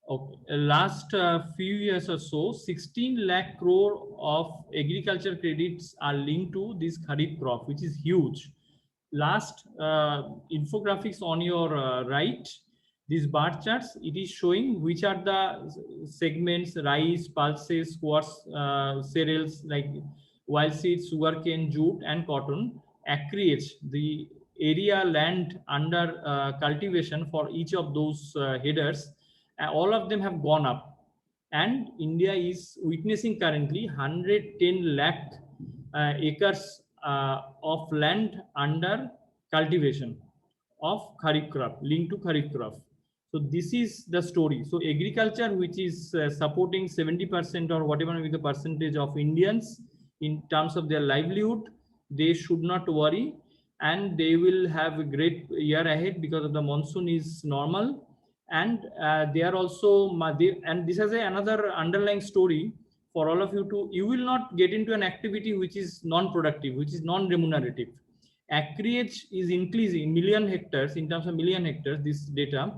Okay. Last few years or so, 16 lakh crore of agriculture credits are linked to this Kharif crop, which is huge. Last infographics on your right, these bar charts, it is showing which are the segments: rice, pulses, squash, cereals like wild seeds, sugarcane, jute, and cotton. Acreage, the area land under cultivation for each of those headers, all of them have gone up, and India is witnessing currently 110 lakh acres of land under cultivation of kharif crop, linked to kharif crop. So this is the story. So agriculture, which is supporting 70% or whatever be the percentage of Indians in terms of their livelihood, they should not worry, and they will have a great year ahead because of the monsoon is normal. And they are also and this has another underlying story for all of you. To you will not get into an activity which is non-productive, which is non-remunerative. Acreage is increasing in million hectares. In terms of million hectares, this data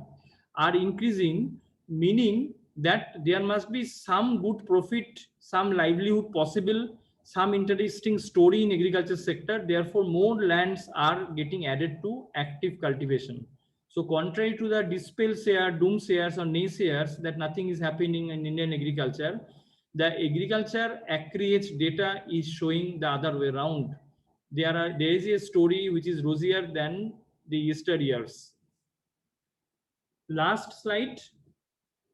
are increasing, meaning that there must be some good profit, some livelihood possible, some interesting story in agriculture sector. Therefore, more lands are getting added to active cultivation. So contrary to the despair, doomsayers or naysayers that nothing is happening in Indian agriculture, the agriculture acreage data is showing the other way around. There is a story which is rosier than the yesteryears. Last slide.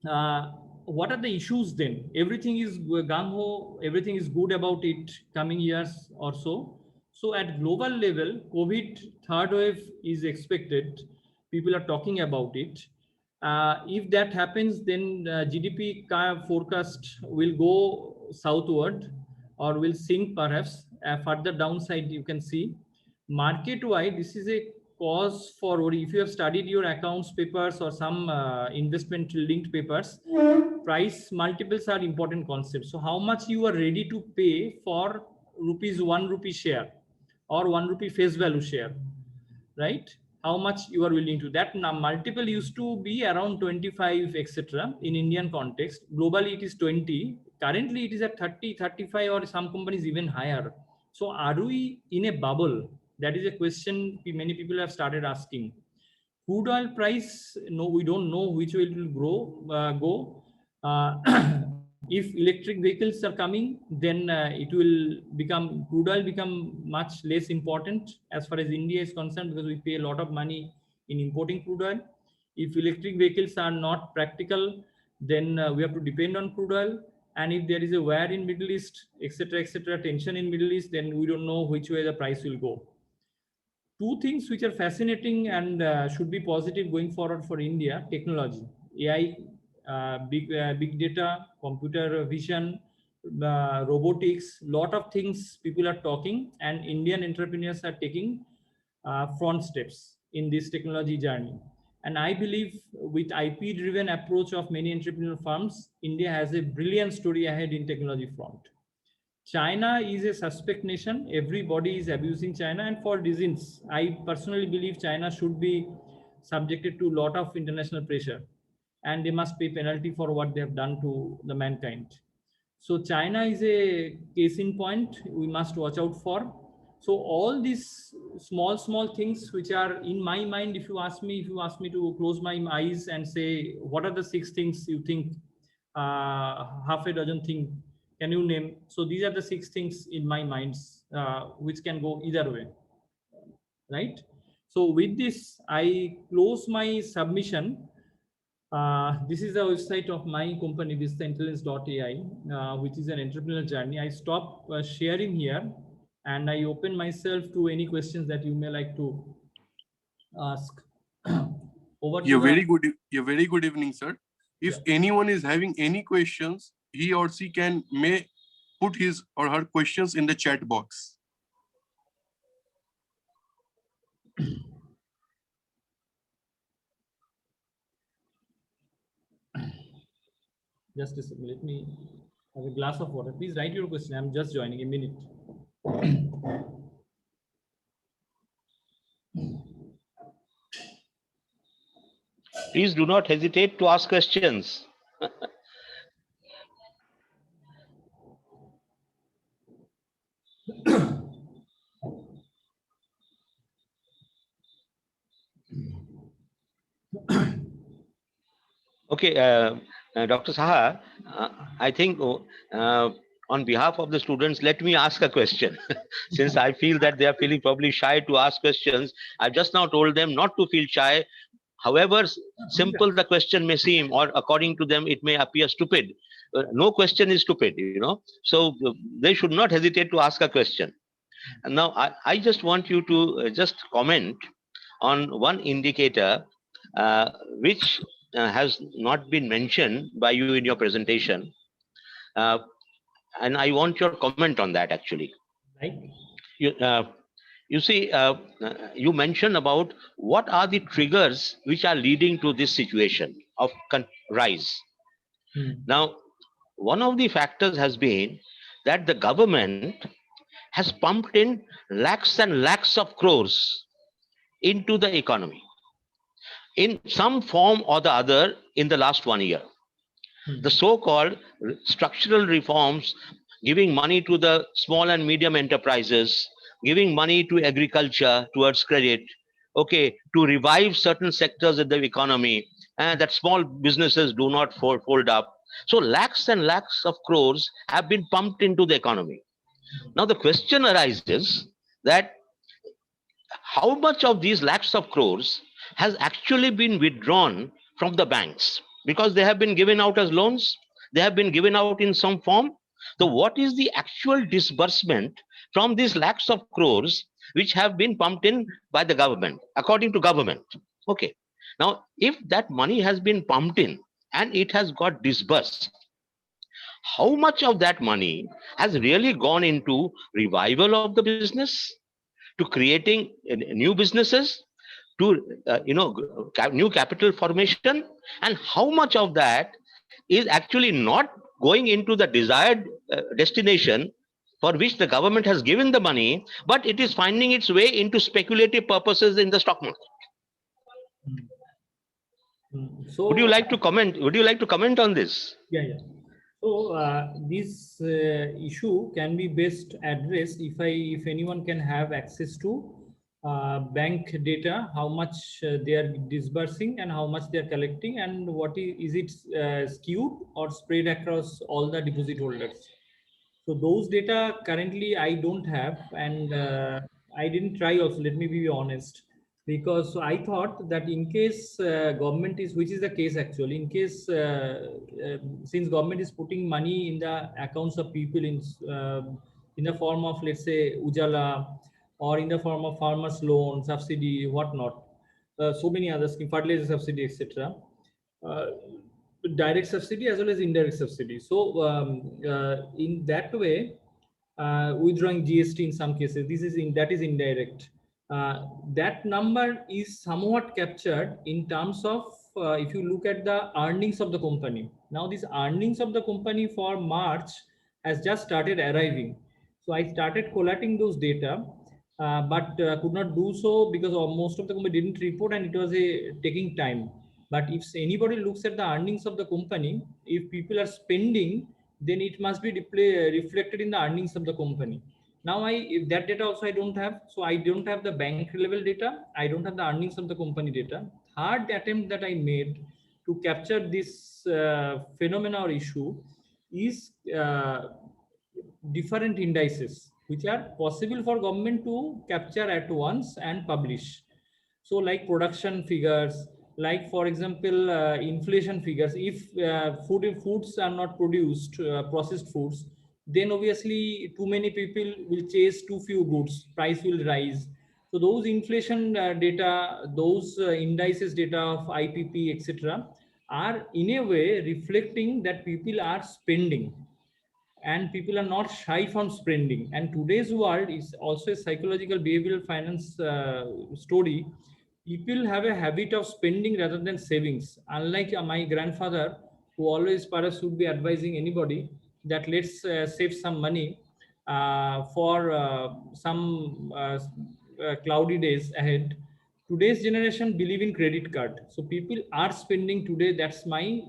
uh, what are the issues then? Everything is gung ho, everything is good about it coming years or so. So at global level, COVID third wave is expected. People are talking about it. If that happens, then GDP forecast will go southward or will sink perhaps. Further downside, you can see. Market wide, this is a cause for worry. If you have studied your accounts papers or some investment linked papers, price multiples are important concepts. So how much you are ready to pay for rupees 1 rupee share or 1 rupee face value share, right? How much you are willing to. That multiple used to be around 25 etc. in Indian context. Globally it is 20. Currently it is at 30, 35, or some companies even higher. So are we in a bubble? That is a question many people have started asking. Crude oil price, no, we don't know which way it will go. If electric vehicles are coming, then it will become, crude oil become much less important as far as India is concerned, because we pay a lot of money in importing crude oil. If electric vehicles are not practical, then we have to depend on crude oil. And if there is a war in Middle East, etc., tension in Middle East, then we don't know which way the price will go. Two things which are fascinating and should be positive going forward for India: technology, AI, big data, computer vision, robotics. Lot of things people are talking, and Indian entrepreneurs are taking front steps in this technology journey. And I believe with IP-driven approach of many entrepreneurial firms, India has a brilliant story ahead in technology front. China is a suspect nation. Everybody is abusing China, and for reasons. I personally believe China should be subjected to a lot of international pressure, and they must pay penalty for what they have done to the mankind. So China is a case in point we must watch out for. So all these small things which are in my mind, if you ask me to close my eyes and say what are the 6 things you think, half a dozen things, can you name? So these are the 6 things in my minds, which can go either way, right? So with this, I close my submission. This is the website of my company, VistaIntelligence.ai, which is an entrepreneurial journey. I stop sharing here, and I open myself to any questions that you may like to ask. Over to You're very good evening, sir. If anyone is having any questions, he or she may put his or her questions in the chat box. Just a second, let me have a glass of water. Please write your question. I'm just joining, a minute. Please do not hesitate to ask questions. Okay, Dr. Saha, I think on behalf of the students, let me ask a question. Since I feel that they are feeling probably shy to ask questions, I've just now told them not to feel shy. However simple the question may seem, or according to them, it may appear stupid. No question is stupid, you know. So they should not hesitate to ask a question. And now I just want you to just comment on one indicator which has not been mentioned by you in your presentation. Uh, and I want your comment on that actually. Like, You see, you mentioned about what are the triggers which are leading to this situation of rise. Now, one of the factors has been that the government has pumped in lakhs and lakhs of crores into the economy in some form or the other in the last 1 year. The so-called structural reforms, giving money to the small and medium enterprises, giving money to agriculture towards credit, okay, to revive certain sectors of the economy, and that small businesses do not fold up. So lakhs and lakhs of crores have been pumped into the economy. Now the question arises that how much of these lakhs of crores has actually been withdrawn from the banks, because they have been given out as loans, they have been given out in some form. So what is the actual disbursement from these lakhs of crores which have been pumped in by the government, according to government? Okay, now if that money has been pumped in and it has got disbursed, how much of that money has really gone into revival of the business, to creating new businesses, to new capital formation, and how much of that is actually not going into the desired destination for which the government has given the money, but it is finding its way into speculative purposes in the stock market? So would you like to comment on this? yeah. So this issue can be best addressed if anyone can have access to bank data, how much they are disbursing and how much they are collecting, and what is it skewed or spread across all the deposit holders. So those data currently I don't have, and I didn't try also, let me be honest, because I thought that in case government is, which is the case actually, in case since government is putting money in the accounts of people in the form of, let's say, Ujala, or in the form of farmers loan subsidy, whatnot, so many other schemes, fertilizer subsidy, etc. Direct subsidy as well as indirect subsidy. So in that way, withdrawing GST in some cases, that is indirect. That number is somewhat captured in terms of if you look at the earnings of the company. Now, these earnings of the company for March has just started arriving. So I started collating those data, but could not do so because most of the company didn't report, and it was taking time. But if anybody looks at the earnings of the company, if people are spending, then it must be reflected in the earnings of the company. Now, if that data also I don't have, so I don't have the bank level data, I don't have the earnings of the company data. Third attempt that I made to capture this phenomena or issue is different indices which are possible for government to capture at once and publish. So like production figures, like for example inflation figures. If foods are not produced, processed foods, then obviously too many people will chase too few goods, price will rise. So those inflation data, those indices data of IPP, etc., are in a way reflecting that people are spending, and people are not shy from spending. And today's world is also a psychological behavioral finance story. People have a habit of spending rather than savings, unlike my grandfather, who always perhaps would be advising anybody that let's save some money for some cloudy days ahead. Today's generation believe in credit card, so people are spending today. That's my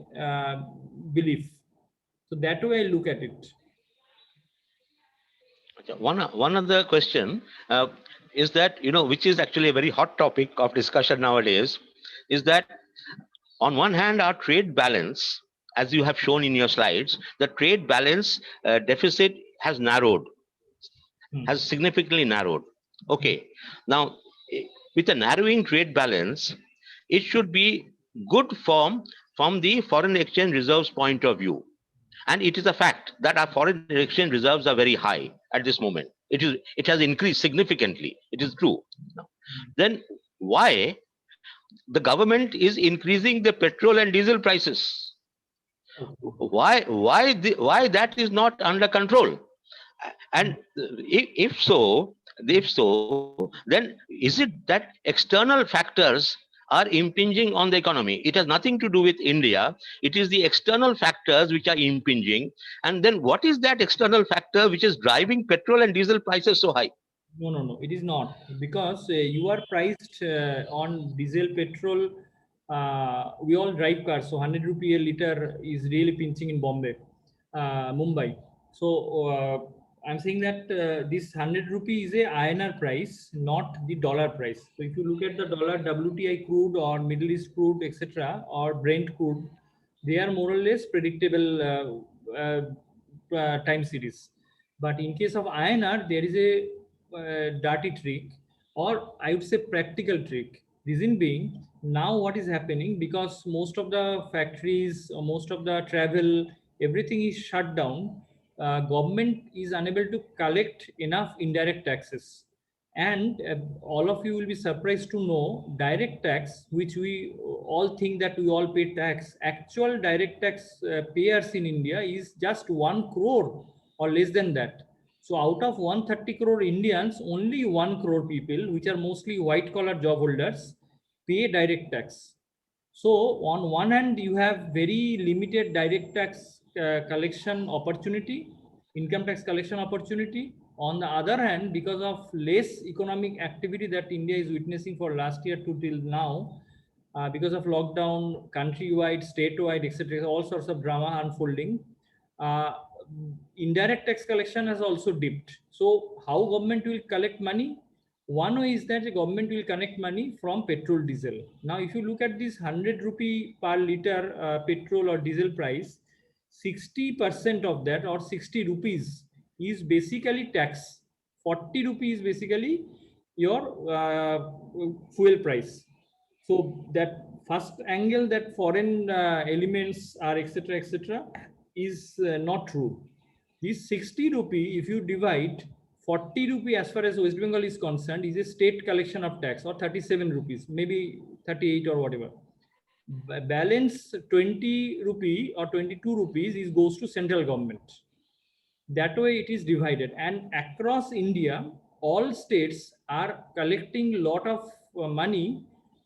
belief. So that way I look at it. One other question is that, which is actually a very hot topic of discussion nowadays, is that on one hand, our trade balance, as you have shown in your slides, the trade balance deficit has narrowed, has significantly narrowed. Okay. Now, with a narrowing trade balance, it should be good from the foreign exchange reserves point of view. And it is a fact that our foreign exchange reserves are very high at this moment. It has increased significantly. It is true. Then why the government is increasing the petrol and diesel prices? Why that is not under control? And if so, then is it that external factors are impinging on the economy? It has nothing to do with India. It is the external factors which are impinging. And then what is that external factor which is driving petrol and diesel prices so high? No, it is not, because you are priced on diesel, petrol. We all drive cars, so 100 rupee a liter is really pinching in Bombay, Mumbai. So I'm saying that this 100 rupee is a INR price, not the dollar price. So if you look at the dollar WTI crude or Middle East crude, etc., or Brent crude, they are more or less predictable time series. But in case of INR, there is a dirty trick, or I would say practical trick. Reason being, now what is happening, because most of the factories or most of the travel, everything is shut down. Government is unable to collect enough indirect taxes. And all of you will be surprised to know, direct tax, which we all think that we all pay tax, actual direct tax payers in India is just 1 crore or less than that. So out of 130 crore Indians, only 1 crore people, which are mostly white collar job holders, pay direct tax. So on one hand, you have very limited direct tax collection opportunity, income tax collection opportunity. On the other hand, because of less economic activity that India is witnessing for last year to till now, because of lockdown, countrywide, statewide, etc., all sorts of drama unfolding, uh, indirect tax collection has also dipped. So how government will collect money? One way is that the government will collect money from petrol, diesel. Now, if you look at this 100 rupee per liter petrol or diesel price, 60% of that, or 60 rupees, is basically tax. 40 rupees is basically your fuel price. So that first angle, that foreign elements are etc., is not true. This 60 rupee, if you divide 40 rupee as far as West Bengal is concerned, is a state collection of tax, or 37 rupees, maybe 38 or whatever. Balance 20 rupee or 22 rupees is goes to central government. That way it is divided, and across India, all states are collecting lot of money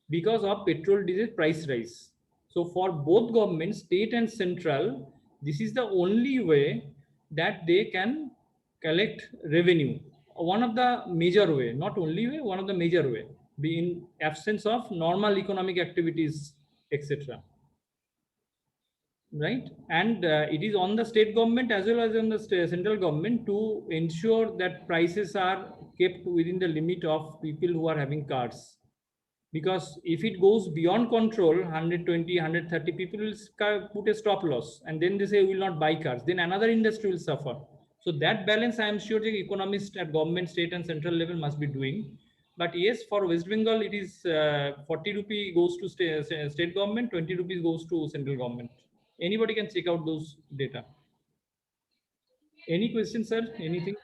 because of petrol diesel price rise. So for both governments, state and central, this is the only way that they can collect revenue. One of the major way, not only way, one of the major way, be in absence of normal economic activities, etc. Right? And it is on the state government as well as on the central government to ensure that prices are kept within the limit of people who are having cars. Because if it goes beyond control, 120, 130, people will put a stop loss, and then they say we will not buy cars. Then another industry will suffer. So that balance, I am sure the economists at government, state and central level must be doing. But yes, for West Bengal, it is 40 rupee goes to state government, 20 rupees goes to central government. Anybody can check out those data. Any questions, sir? Anything?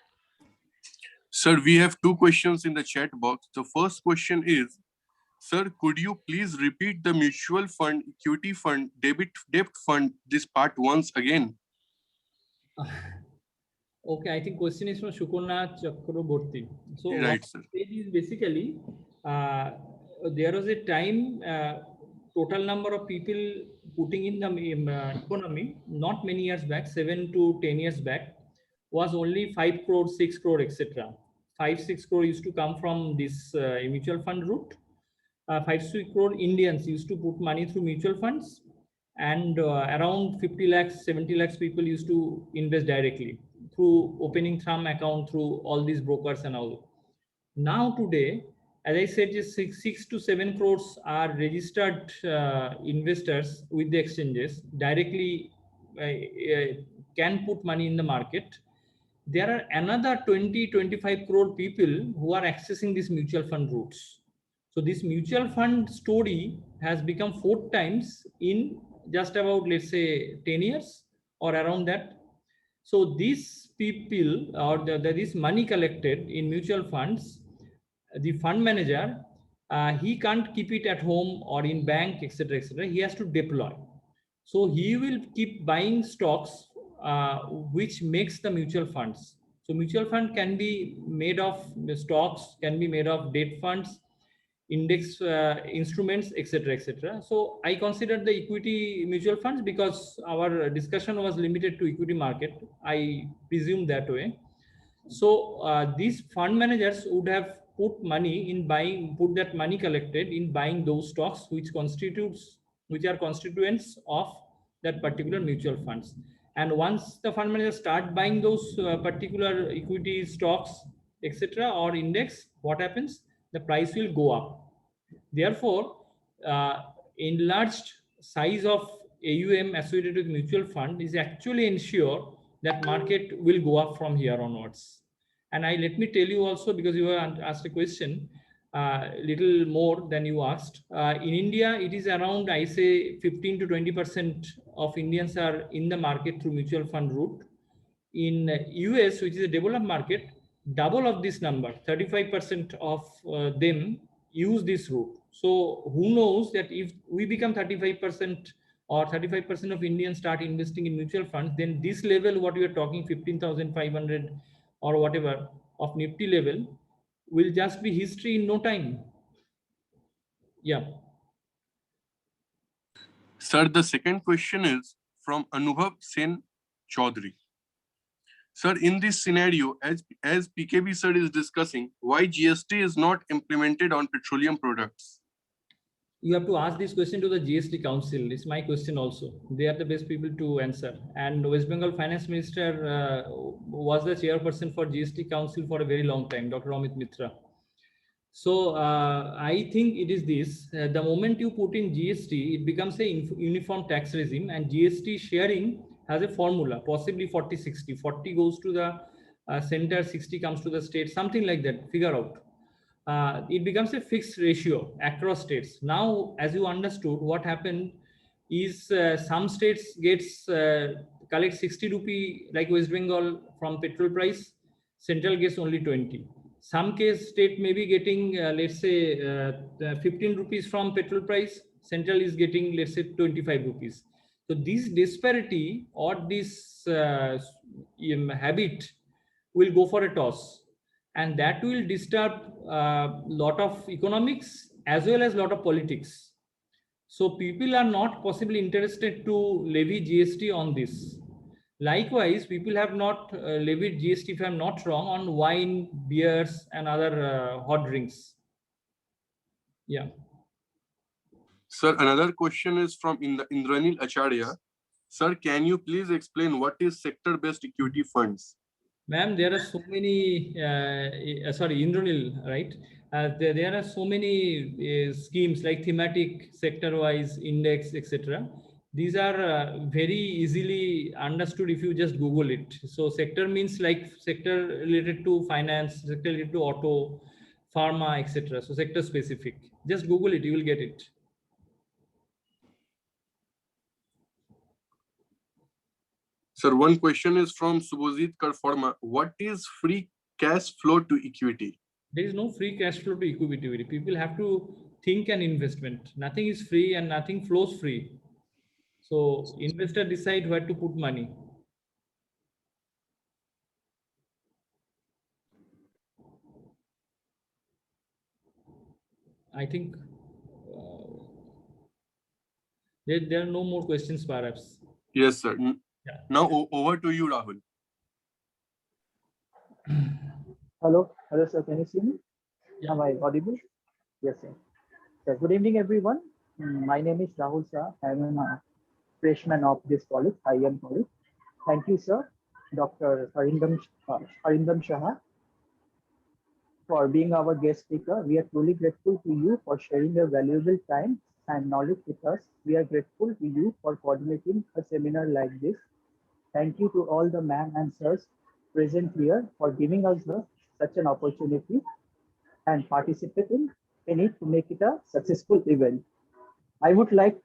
Sir, we have 2 questions in the chat box. The first question is, sir, could you please repeat the mutual fund, equity fund, debt fund, this part once again? Okay, I think question is from Shukuna Chakraborty. So Right, what sir. it is basically, there was a time, total number of people putting in the economy, not many years back, 7 to 10 years back, was only 5 crore, 6 crore, etc. 5, 6 crore used to come from this mutual fund route. 5 to 6 crore Indians used to put money through mutual funds. and around 50 lakhs, 70 lakhs people used to invest directly through opening thumb account through all these brokers and all. Now today, as I said, just 6 to 7 crores are registered investors with the exchanges directly can put money in the market. There are another 20-25 crore people who are accessing these mutual fund routes. So this mutual fund story has become 4 times in just about, let's say, 10 years or around that. So these people or this money collected in mutual funds, the fund manager, he can't keep it at home or in bank, etc., etc. He has to deploy. So he will keep buying stocks, which makes the mutual funds. So mutual fund can be made of stocks, can be made of debt funds, index instruments, etc., etc. So I consider the equity mutual funds because our discussion was limited to equity market. I presume that way. So these fund managers would have put money in buying, put that money collected in buying those stocks which are constituents of that particular mutual funds. And once the fund managers start buying those particular equity stocks, etc., or index, what happens? The price will go up. Therefore, enlarged size of AUM associated with mutual fund is actually ensure that market will go up from here onwards. And let me tell you also, because you have asked a question, little more than you asked. In India, it is around, I say, 15 to 20% of Indians are in the market through mutual fund route. In US, which is a developed market, double of this number, 35% of them use this route. So who knows that if we become 35% or 35% of Indians start investing in mutual funds, then this level, what we are talking, 15,500 or whatever of Nifty level, will just be history in no time. Yeah. Sir, the second question is from Anubhav Sen Chaudhary. Sir, in this scenario, as PKB sir is discussing, why GST is not implemented on petroleum products? You have to ask this question to the GST Council. It's my question also. They are the best people to answer. And West Bengal Finance Minister was the chairperson for GST Council for a very long time, Dr. Amit Mitra. So I think it is this. The moment you put in GST, it becomes a uniform tax regime, and GST sharing has a formula, possibly 40-60. 40 goes to the center, 60 comes to the state, something like that, figure out. It becomes a fixed ratio across states. Now, as you understood, what happened is some states collect 60 rupee, like West Bengal, from petrol price, central gets only 20. Some case state may be getting, let's say, 15 rupees from petrol price, central is getting, let's say, 25 rupees. So this disparity or this habit will go for a toss, and that will disturb a lot of economics as well as a lot of politics. So people are not possibly interested to levy GST on this. Likewise, people have not levied GST, if I'm not wrong, on wine, beers, and other hot drinks. Yeah. Sir, another question is from Indranil Acharya. Sir, can you please explain what is sector-based equity funds? Ma'am, there are so many, sorry, Indranil, right? There are so many schemes like thematic, sector-wise, index, etc. These are very easily understood if you just Google it. So sector means like sector related to finance, sector related to auto, pharma, etc. So sector specific. Just Google it, you will get it. Sir, one question is from Subhajit Karforma. What is free cash flow to equity? There is no free cash flow to equity. People have to think an investment. Nothing is free and nothing flows free. So investor decide where to put money. I think there are no more questions perhaps. Yes, sir. Yeah. Now over to you, Rahul. Hello, sir. Can you see me? Yeah. Am I audible? Yes, sir. Good evening, everyone. My name is Rahul Shah. I am an freshman of this college, IM College. Thank you, sir, Dr. Arindam Shah, for being our guest speaker. We are truly grateful to you for sharing your valuable time and knowledge with us. We are grateful to you for coordinating a seminar like this. Thank you to all the ma'am and sirs present here for giving us such an opportunity and participating in it to make it a successful event. I would like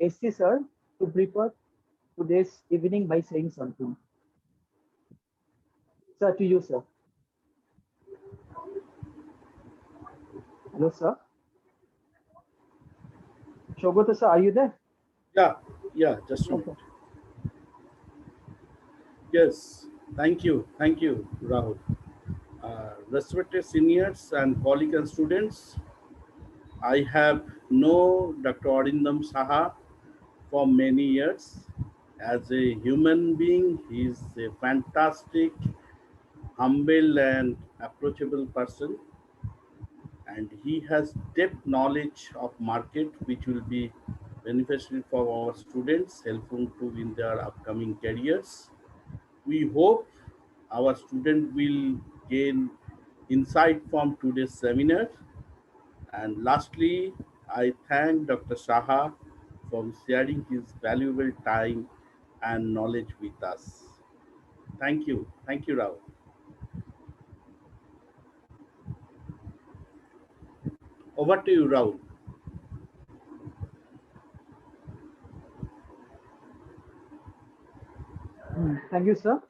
SC sir to prepare today's evening by saying something. Sir, to you, sir. Hello, sir. Shogota sir, are you there? Yeah, just a minute. Yes, thank you, Rahul. Respected seniors and colleagues and students, I have known Dr. Arindam Saha for many years. As a human being, he is a fantastic, humble and approachable person. And he has depth knowledge of market, which will be beneficial for our students, helpful to in their upcoming careers. We hope our student will gain insight from today's seminar. And lastly, I thank Dr. Saha for sharing his valuable time and knowledge with us. Thank you, Rahul. Over to you, Rahul. Thank you, sir.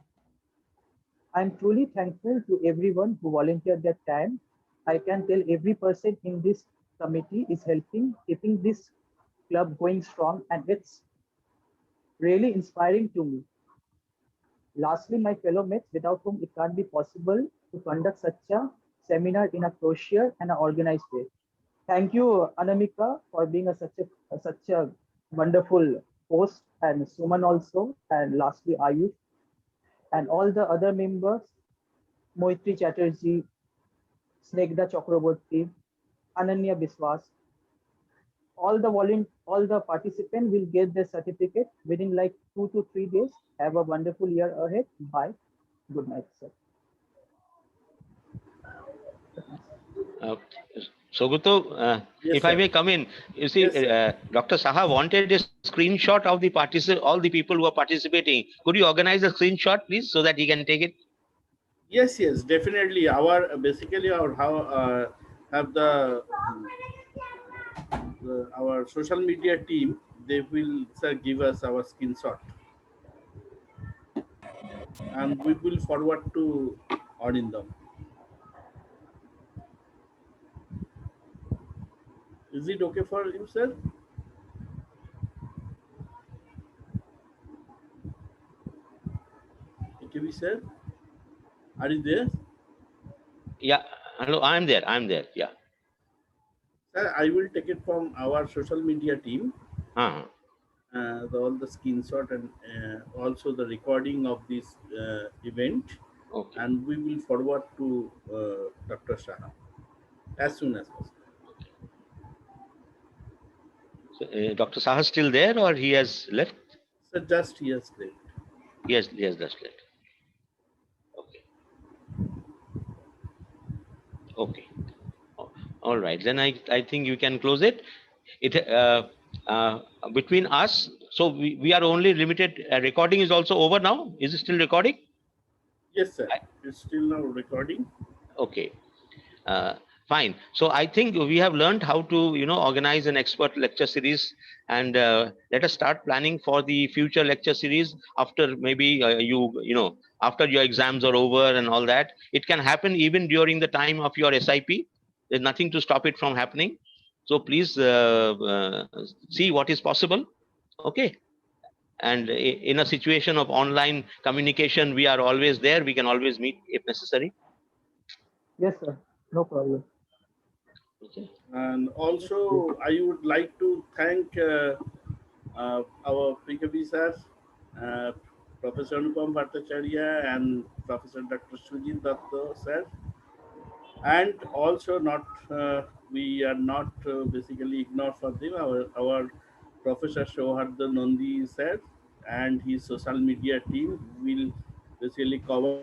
I'm truly thankful to everyone who volunteered their time. I can tell every person in this committee is helping keeping this club going strong, and it's really inspiring to me. Lastly, my fellow mates, without whom it can't be possible to conduct such a seminar in a kosher and an organized way. Thank you, Anamika, for being such a wonderful host, and Suman also, and lastly, Ayush, and all the other members, Moitri Chatterjee, Snegda Chakraborty, Ananya Biswas. All the participants will get their certificate within like 2 to 3 days. Have a wonderful year ahead. Bye. Good night, sir. Soguto, Yes, if I sir. may come in, you see, Yes, Dr. Saha wanted a screenshot of the all the people who are participating. Could you organize a screenshot, please, so that he can take it? Yes, definitely. Basically our have our social media team. They will give us our screenshot, and we will forward to Arindam. Is it okay for you, sir? Okay, sir. Are you there? Yeah. Hello, I'm there. Yeah. Sir, I will take it from our social media team. Uh-huh. All the screenshot and also the recording of this event. Okay. And we will forward to Dr. Saha as soon as possible. So, Dr. Saha still there, or he has left? So just he has left. Yes, just left. Okay. Okay. All right. Then I think you can close it. Between us, so we are only limited. Recording is also over now. Is it still recording? Yes, sir. It's still now recording. Okay. Fine. So I think we have learned how to, organize an expert lecture series, and let us start planning for the future lecture series after maybe after your exams are over and all that. It can happen even during the time of your SIP. There's nothing to stop it from happening. So please see what is possible. Okay. And in a situation of online communication, we are always there. We can always meet if necessary. Yes, sir. No problem. Okay. And also, I would like to thank our PKB sir, Professor Anupam Bhattacharya and Professor Dr. Sujit Datta sir. And also we are not basically ignored for them. Our Professor Shoharda Nandi sir and his social media team will basically cover.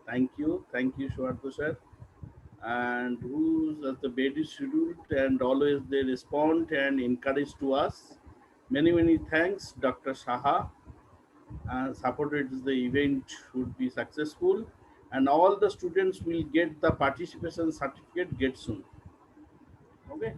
Thank you, Shoharda sir. And who's at the very scheduled and always they respond and encourage to us. Many thanks, Dr. Saha, and supported the event should be successful, and all the students will get the participation certificate get soon. Okay.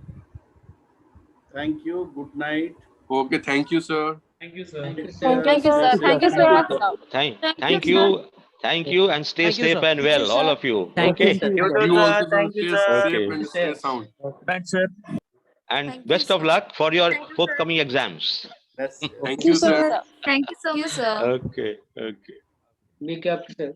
Thank you. Good night. Okay, thank you, sir. Thank you, sir. Thank you, Take sir. care. Thank you, sir. Thank you, Thank you, sir. sir. Thank you, Thank you. Thank you, and stay Thank you, safe sir. and well, all sir. of you. Thank you, Okay. sir. you, You sir. also Thank you, stay sir. safe Okay. and stay sound. Thanks, sir. And Thank you, best of sir. luck for your Thank you, sir. forthcoming exams. That's Thank you, sir. Thank you, sir. Okay. Okay. Big up, sir.